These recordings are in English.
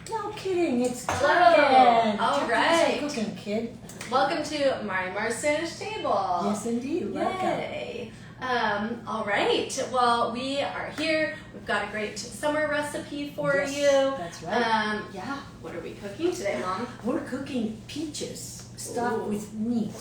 No kidding, it's Hello. All Practice right. some cooking, kid. Welcome to MARIMAR'S Spanish Table. Yes, indeed. Welcome. Yay. All right. Well, we are here. We've got a great summer recipe for Yes, you. that's right. Yeah. What are we cooking today, Mom? We're cooking peaches stuffed with meat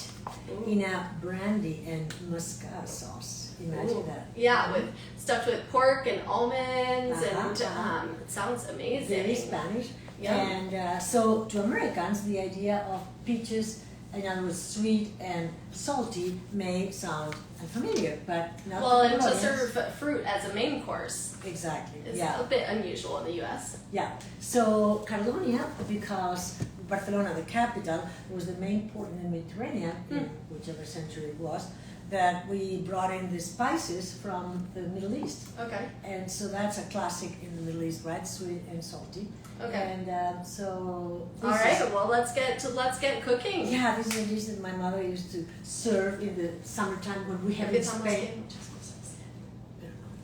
in a brandy and Mas Cavalls sauce. Imagine that. Yeah, stuffed with pork and almonds, and it sounds amazing. Very Spanish. Yeah. And so to Americans, the idea of peaches, in other words, sweet and salty, may sound unfamiliar, but not Well, to and to Colombians. serve fruit as a main course Exactly. is Yeah. a bit unusual in the U.S. Yeah. So Catalonia, because Barcelona, the capital, was the main port in the Mediterranean, in whichever century it was, that we brought in the spices from the Middle East. Okay. And so that's a classic in the Middle East, right? Sweet and salty. Okay. And so. All right. Well, let's get cooking. Yeah, this is a dish that my mother used to serve in the summertime when we have in Spain.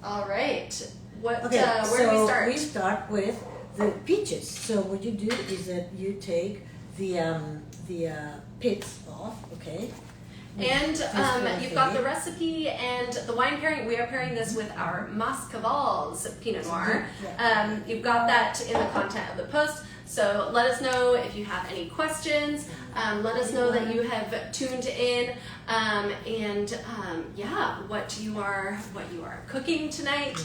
All right. What? Okay, Where do we start? We start with the peaches. So what you do is that you take the pits off, okay? And you've got the recipe and the wine pairing. We are pairing this with our Mas Cavalls Pinot Noir. You've got that in the content of the post. So let us know if you have any questions. Let us know that you have tuned in, and what you are cooking tonight.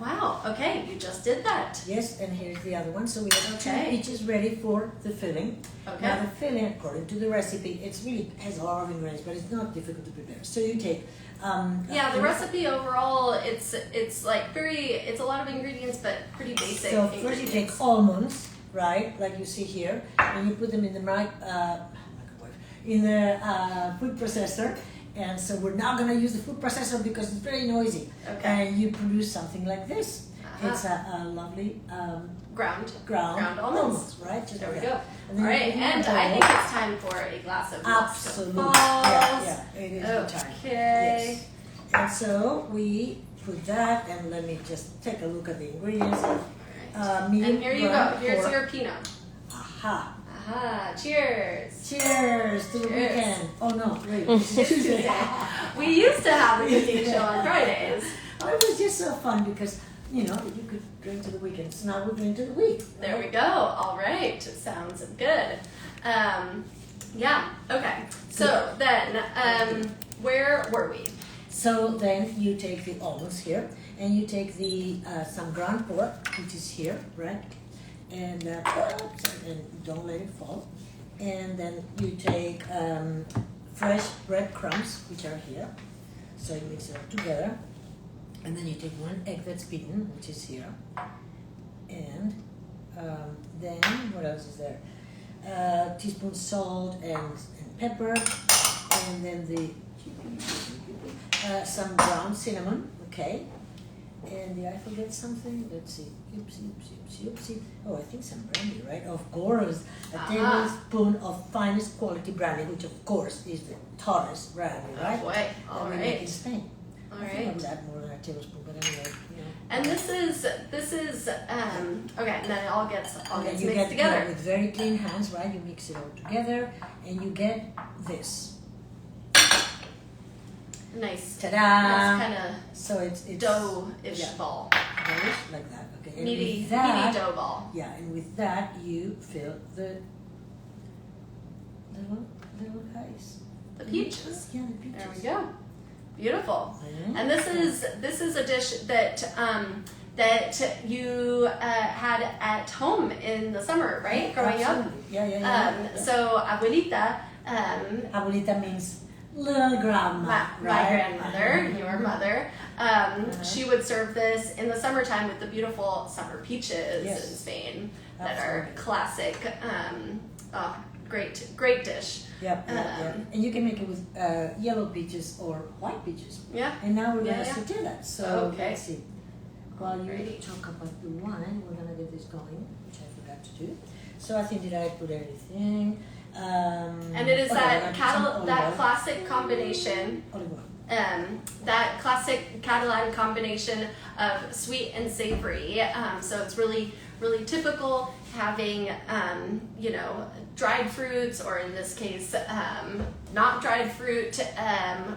Wow, okay, you just did that. Yes, and here's the other one. So we have two Okay. peaches ready for the filling. Okay. Now the filling, according to the recipe, it's really has a lot of ingredients, but it's not difficult to prepare. So you take. The recipe overall, it's a lot of ingredients, but pretty basic. So first you take almonds, right, like you see here, and you put them in the food processor. And so we're not going to use the food processor because it's very noisy. Okay. And you produce something like this. It's a lovely ground almonds, right? Just there we like go. that. All right, and I think it's time for a glass of Mas Absolutely. Cavalls. Yeah, it is the time. Okay. Yes. And so we put that, and let me just take a look at the ingredients. Medium And here you go. brown Here's pork. your Pinot. Aha. Aha. Cheers. Cheers to the Cheers. weekend. Oh no, wait. We used to have a cooking show on Fridays. Oh, it was just so fun because, you could drink to the weekend. So now we're drink to the week. There we go. All right. Sounds good. Okay. So then, where were we? So then you take the almonds here, and you take the some ground pork, which is here, right? And don't let it fall. And then you take fresh breadcrumbs, which are here. So you mix it all together. And then you take one egg that's beaten, which is here. And then, what else is there? Teaspoon salt and pepper. And then some ground cinnamon, okay. And did I forget something? Let's see. Oopsie. Oh, I think some brandy, right? Of course. A tablespoon of finest quality brandy, which of course is the Torres brandy, right? Oh boy. All that we make in right. Spain. All I think I right. would add more than a tablespoon, but anyway, And this is okay. And then it all gets And then mixed you get together. with very clean hands, right? You mix it all together, and you get this. Nice. Ta-da! Nice kind of So it's dough-ish yeah. ball. like that. Okay. And Meaty with that, dough ball. yeah, and with that you fill the little guys. The peaches. Yeah, the peaches. There we go. Beautiful. Mhm. And this is a dish that that you had at home in the summer, right? Growing up. Absolutely. Yeah. So abuelita. Abuelita means little grandma, My right? grandmother, your mother, she would serve this in the summertime with the beautiful summer peaches Yes. in Spain that Absolutely. are classic. Great dish. Yep. And you can make it with yellow peaches or white peaches. Yeah. And now we're Yeah, gonna yeah. saute that. So Okay. let's see. While you Alrighty. talk about the wine, we're gonna get this going, which I forgot to do. So I think that I put everything. And it is that classic combination. Olive oil. That classic Catalan combination of sweet and savory. So it's really really typical, having, you know, dried fruits, or in this case, not dried fruit,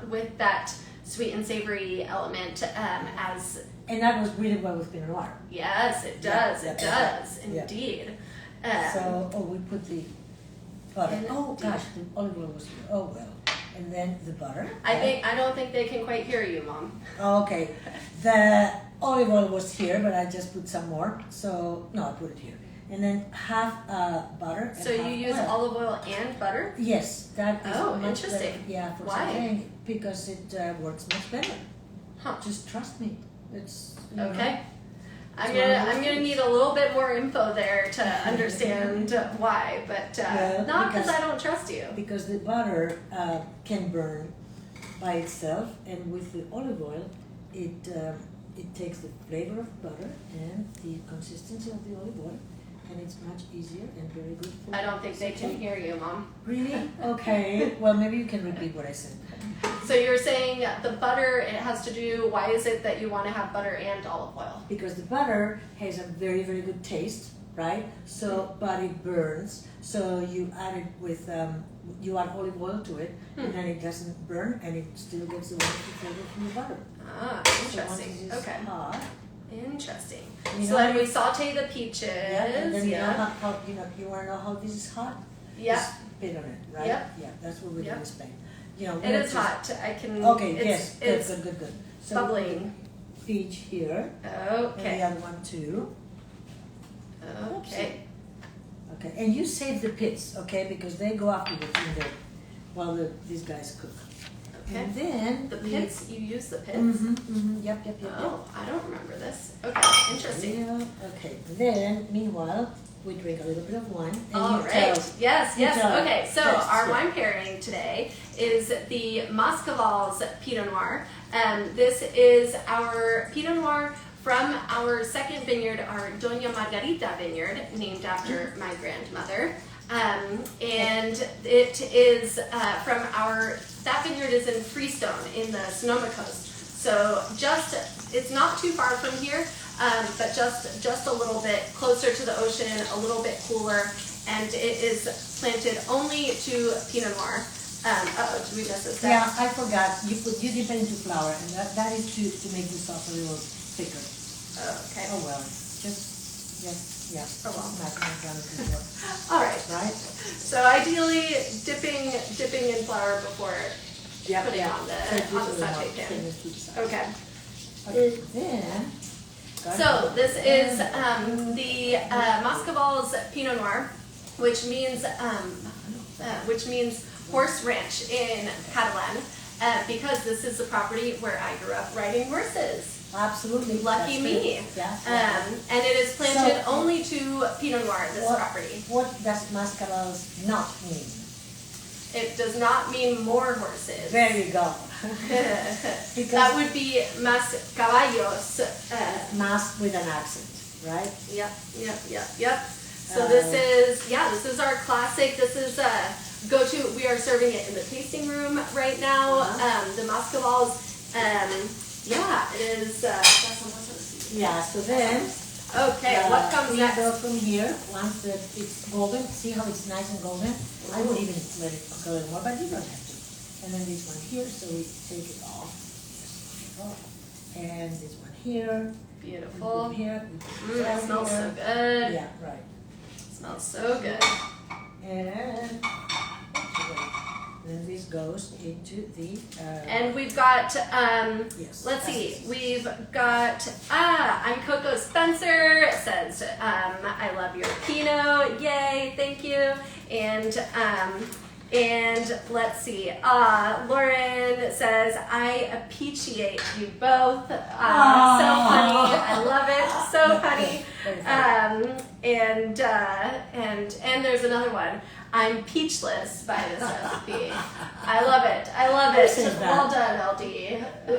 with that sweet and savory element as... And that was really well with Pinot Noir. Yes, it does. It does, indeed. So, we put the butter. Oh gosh, the olive oil was here. Oh well. And then the butter. I don't think they can quite hear you, Mom. Oh, okay. The olive oil was here, but I just put some more. So no, I put it here. And then half butter. And so you use olive oil and butter? Yes, that is much interesting. better. Yeah, for Why? sautéing, because it works much better. Huh. Just trust me. It's okay. I'm gonna need a little bit more info there to understand why, but not because I don't trust you. Because the butter can burn by itself, and with the olive oil, it takes the flavor of butter and the consistency of the olive oil, and it's much easier and very good for... I don't think they can hear you, Mom. Really? Okay. Well, maybe you can repeat what I said. So you're saying the butter, it has to do, why is it that you want to have butter and olive oil? Because the butter has a very, very good taste, right? So, but it burns. So you add it with, you add olive oil to it, and then it doesn't burn, and it still gets the wonderful flavor from the butter. Ah, interesting. So okay. Hot, interesting. you So then we saute the peaches. Yeah, and then you know how you want to know how this is hot? Yeah. Just spit on it, right? Yep. Yeah, that's what we do in Spain. You know, it is hot. I can. Okay, it's good. So bubbling. Peach here. Okay. And the other one too. Okay. Okay, and you save the pits, okay, because they go afterwards in there while these guys cook. Okay. And then the pits. You use the pits. Yep. Oh, I don't remember this. Okay, interesting. Yeah. Okay. Then meanwhile, we drink a little bit of wine. And All right. Yes. Okay. So our sure. wine pairing today is the Mas Cavalls Pinot Noir. This is our Pinot Noir from our second vineyard, our Doña Margarita vineyard, named after my grandmother. And it is from that vineyard is in Freestone in the Sonoma coast. So it's not too far from here, but just a little bit closer to the ocean, a little bit cooler, and it is planted only to Pinot Noir. Did we miss this? Yeah, I forgot. You dip it into flour, and that is to make the sauce a little thicker. Okay. Oh well, yeah. Oh well. All right. So ideally, dipping in flour before putting on the saute pan. Okay. Then. So this is the Mas Cavalls Pinot Noir, which means horse ranch in Catalan, because this is the property where I grew up riding horses. Absolutely. Lucky me. Yeah. And it is planted only to Pinot Noir, this property. What does Mas Cavalls not mean? It does not mean more horses. There you go. That would be Mas Cavallos. Mas with an accent, right? Yep. So this is our classic. This is go-to. We are serving it in the tasting room right now. The Mas Cavalls. It is. Yeah. So then. Okay. What comes next? We go from here. Once it's golden. See how it's nice and golden. Ooh. I would even let it go more, but you don't have to. And then this one here. So we take it off. And this one here. Beautiful. Here. It smells so good. Yeah. Right. Smells so good. And then this goes into the. And we've got. Yes. Let's see. We've got. I'm Coco Spencer. It says, I love your Pinot. Yay! Thank you. And let's see. Lauren says, I appreciate you both. So funny. I love it. So funny. And there's another one. I'm peachless by this recipe. I love it. Well done, LD.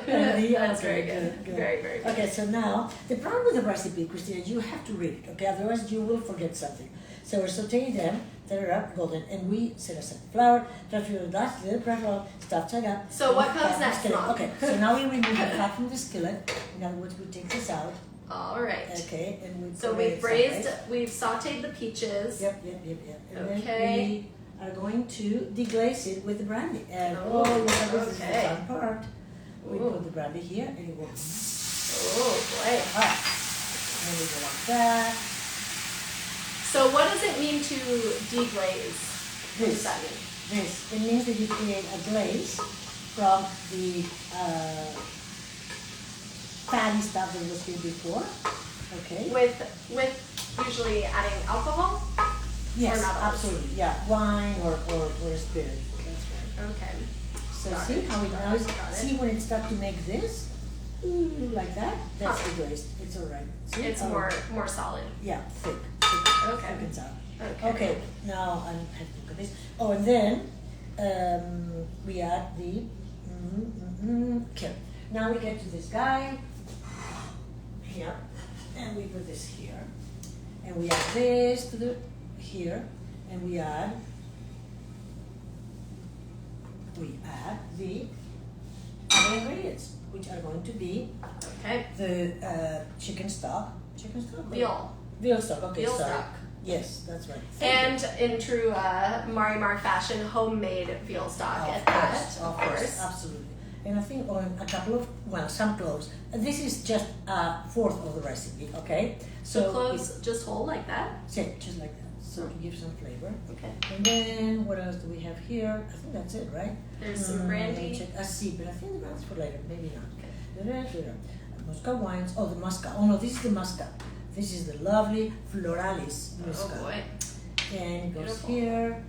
That's very good. Very, very good. Okay, so now, the problem with the recipe, Cristina, you have to read it, okay? Otherwise, you will forget something. So we're sauteing them, that are up golden, and we set aside flour, little bread, stuff like that. So what comes next, Mom? Okay, so now we remove the fat from the skillet. In other words, we take this out. All right. Okay, and we've sauteed the peaches. Yep. And okay. then we are going to deglaze it with the brandy. And this is the fun part. We put the brandy here and it will. Oh boy. And we go like that. So what does it mean to deglaze? What does that mean? It means that you create a glaze from the fatty stuff that was here before. Okay. With usually adding alcohol? Yes, or not absolutely. Yeah, wine or spirit. That's right. Okay. So see how it now is. See when it starts to make this, like that. That's the glaze. It's all right. See? It's more solid. Yeah, thick. Okay. Thick and sour. Okay. Now I'm having to look at this. Oh, and then we add the. Okay. Now we get to this guy here, and we put this here, and we add this to the here, and we add the other ingredients, which are going to be the chicken stock. Veal stock. Okay, veal sorry. stock. Yes, that's right. And in true Marimar fashion, homemade veal stock Of course, absolutely. And I think on a couple of, some cloves. This is just a fourth of the recipe, okay? So cloves just whole like that? Yeah, just like that. So to give some flavor. Okay. And then what else do we have here? I think that's it, right? There's some brandy. I see, but I think the brandy's for later. Maybe not. Okay. Muscat wines. Oh, the muscat. Oh no, this is the muscat. This is the lovely Floralis muscat. Oh boy. And it goes here.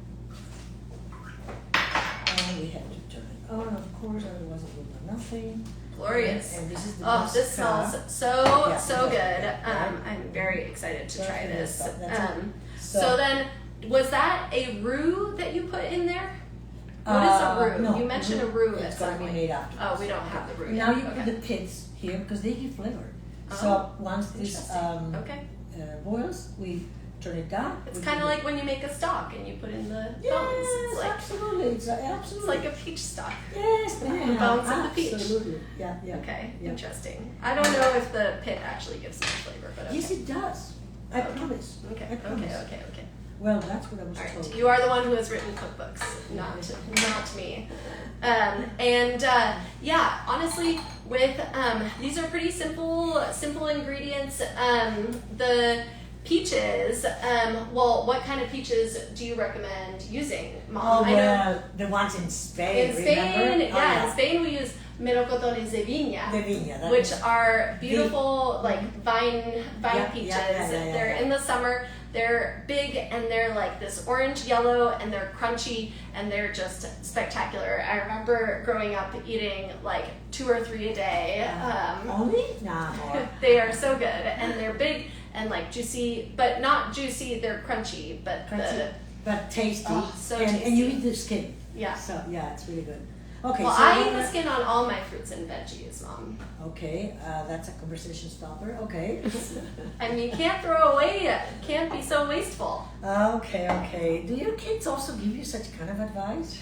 And we have to turn it on, of course, otherwise it will do nothing. Glorious. And this is the muscat. This smells so good. Right. I'm very excited to try this. So then, was that a roux that you put in there? What is a roux? No, you mentioned a roux it's going to be made after. Oh, we don't have the roux now yet. You put the pits here because they give flavor. Oh, so once this boils, we turn it down. It's kind of like when you make a stock and you put in the bones. Yes, It's like, absolutely. Absolutely. It's like a peach stock. Yes, the bones of the peach. Absolutely. Yeah. Okay, yeah. Interesting. I don't know if the pit actually gives much flavor, but okay. Yes, it does. I promise. Okay. I promise. Okay. Well, that's what I was All told. right. You are the one who has written cookbooks, not me. Honestly, with these are pretty simple ingredients. The peaches. What kind of peaches do you recommend using, Mom? The ones in Spain. In Spain, remember? In Spain we use melocotones de viña, which is are beautiful vine peaches. They're in the summer. They're big and they're like this orange yellow and they're crunchy and they're just spectacular. I remember growing up eating like 2 or 3 a day. Only? No. They are so good and they're big and like juicy, but not juicy. They're crunchy, but tasty. Tasty. And you eat the skin. Yeah. So yeah, it's really good. Okay. Well, so I eat the skin on all my fruits and veggies, Mom. Okay, that's a conversation stopper. Okay. I mean, you can't throw away. Can't be so wasteful. Okay. Do your kids also give you such kind of advice?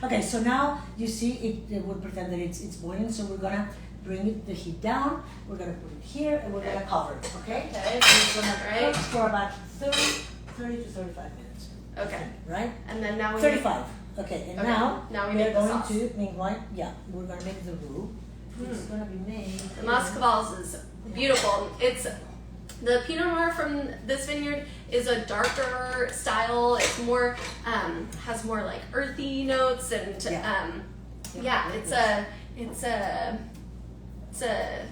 Okay, so now you see it will pretend that it's boiling, so we're gonna bring the heat down. We're gonna put it here, and we're gonna cover it. Okay. Okay. And it's gonna cook for about 30 to 35 minutes. Okay. Right. And then now we 35. Okay, and now we make the going sauce. meanwhile, we're going to make the roux. It's going to be made. The Mas Cavalls is beautiful. It's the Pinot Noir from this vineyard is a darker style. It's more has more like earthy notes and it's a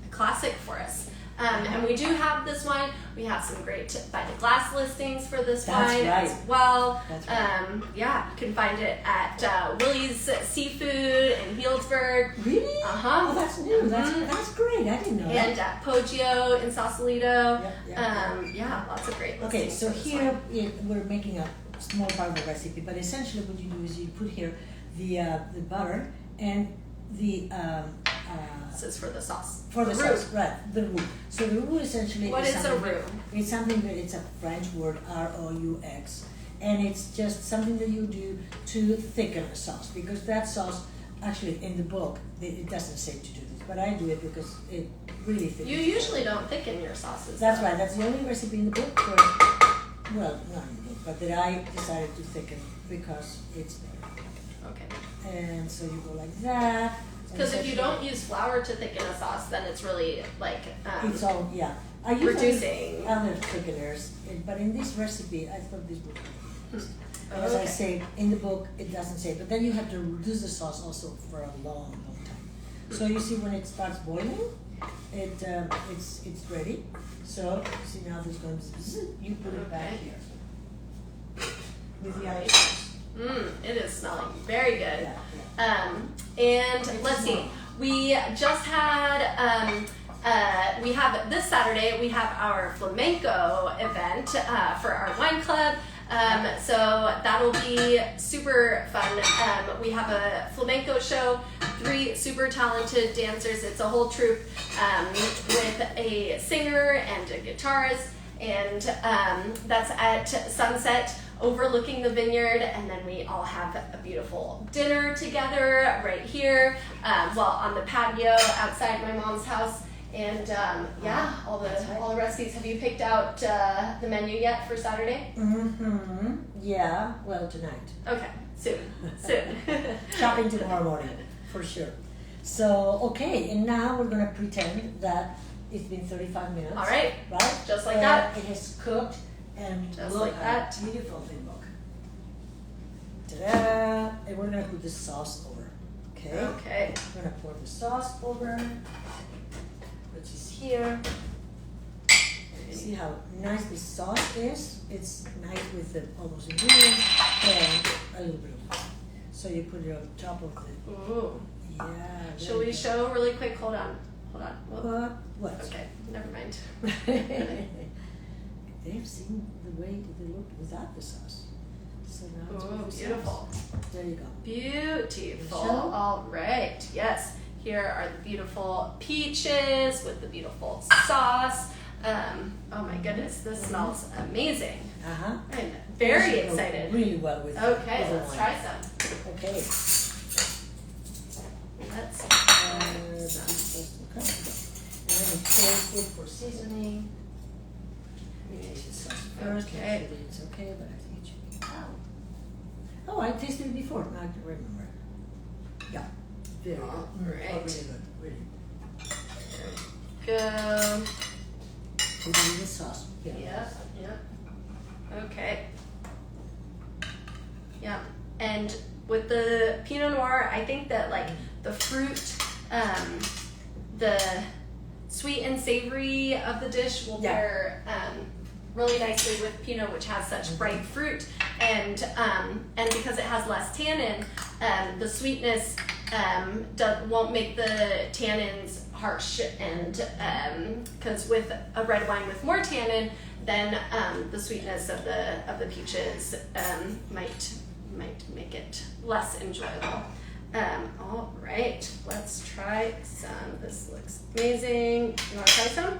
classic for us. And we do have this wine. We have some great by the glass listings for this wine as well. That's right. You can find it at Willie's Seafood in Healdsburg. Really? Oh, that's new. That's great. I didn't know that. And at Poggio in Sausalito. Yeah. Lots of great Okay, listings so for this here wine. we're making a small part of the recipe, but essentially what you do is you put here the butter and the This is for the sauce. For the sauce, right? The roux. So the roux essentially. What is a roux? It's something that it's a French word, R-O-U-X, and it's just something that you do to thicken a sauce because that sauce actually in the book it doesn't say to do this, but I do it because it really thickens. You usually don't thicken your sauces. That's right. That's the only recipe in the book where, well, not in the book, but that I decided to thicken because it's better. Okay. And so you go like that. Because if you don't use flour to thicken a sauce, then it's really like it's all I use reducing. other thickeners, but in this recipe, I thought this would be as I say in the book, it doesn't say, but then you have to reduce the sauce also for a long, long time. So you see when it starts boiling, it's ready. So see now this going to you put it back here with the other sauce. It is smelling very good. Yeah. And let's see, we just had we have this Saturday we have our flamenco event for our wine club. So that'll be super fun. We have a flamenco show, 3 super talented dancers. It's a whole troupe with a singer and a guitarist, and that's at sunset overlooking the vineyard, and then we all have a beautiful dinner together right here, on the patio outside my mom's house. And all the recipes. Have you picked out the menu yet for Saturday? Mm-hmm. Yeah. Well, tonight. Okay. Soon. Shopping tomorrow morning, for sure. So okay, and now we're gonna pretend that it's been 35 minutes. All right. Right. Just like that. It has cooked, and just look like that. Beautiful thing, look. Ta-da! And we're gonna put the sauce over. Okay. Okay. We're gonna pour the sauce over. Which is here. See how nice this sauce is? It's nice with the almost ingredients and a little bit of oil. So you put it on top of the. Ooh. Yeah. Shall we show really quick? Hold on. What? Okay, never mind. They've seen the way they looked without the sauce. So now it's with the beautiful. Sauce. There you go. Beautiful. Michelle? All right. Yes. Here are the beautiful peaches with the beautiful sauce. Oh my goodness, this smells amazing. Uh-huh. I'm very excited. Really well with Okay, with let's wine. try some. Okay. Let's And then we taste it for seasoning. We taste the sauce first. Okay. Make sure that it's okay, but I think it should be out. Oh, I tasted it before. Now I can remember. Yeah. Very good. All Oh, right. really good. Really go. good. With the sauce. Yeah. Okay. Yeah. And with the Pinot Noir, I think that like the fruit, the sweet and savory of the dish will pair really nicely with Pinot, which has such bright fruit, and because it has less tannin, the sweetness won't make the tannins harsh, and because with a red wine with more tannin, then the sweetness of the peaches might make it less enjoyable. All right, let's try some. This looks amazing. You want to try some?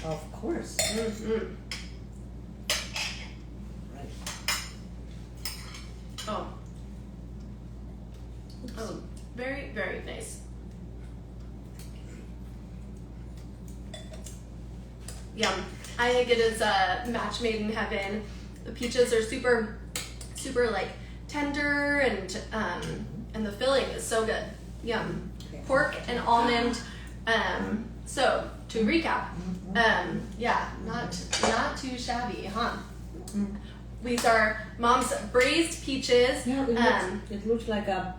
Of course. Mm-hmm. Right. Oh, very, very nice. Yum. I think it is a match made in heaven. The peaches are super, super like tender, and the filling is so good. Yum. Pork and almond. So to recap, not too shabby, huh? These are Mom's Braised Peaches. Yeah, it looks like a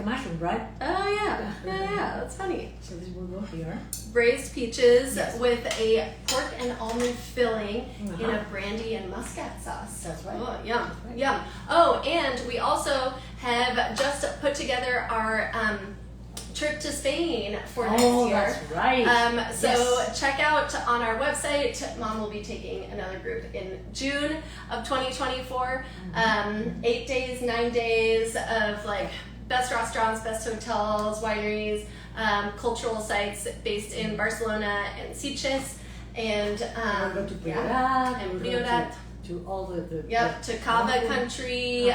mushroom, right? Oh yeah, that's funny. So this will go here. Braised peaches with a pork and almond filling in a brandy and muscat sauce. That's right. Oh, yum, That's right. yum. Oh, and we also have just put together our trip to Spain for next year. That's right. So check out on our website. Mom will be taking another group in June of 2024. 8 days, 9 days of like best restaurants, best hotels, wineries, cultural sites based in Barcelona and Sitges, and we'll go to Priorat, and we'll go Priorat. to all the To Cava country,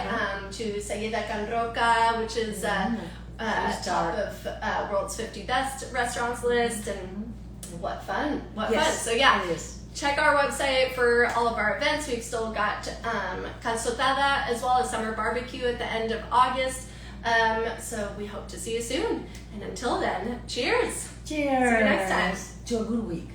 to Seguida Can Roca, which is top of World's 50 Best Restaurants list, and what fun! What fun! So yeah, check our website for all of our events. We've still got Calzotada as well as Summer Barbecue at the end of August. So we hope to see you soon. And until then, cheers! Cheers! See you next time. To a good week.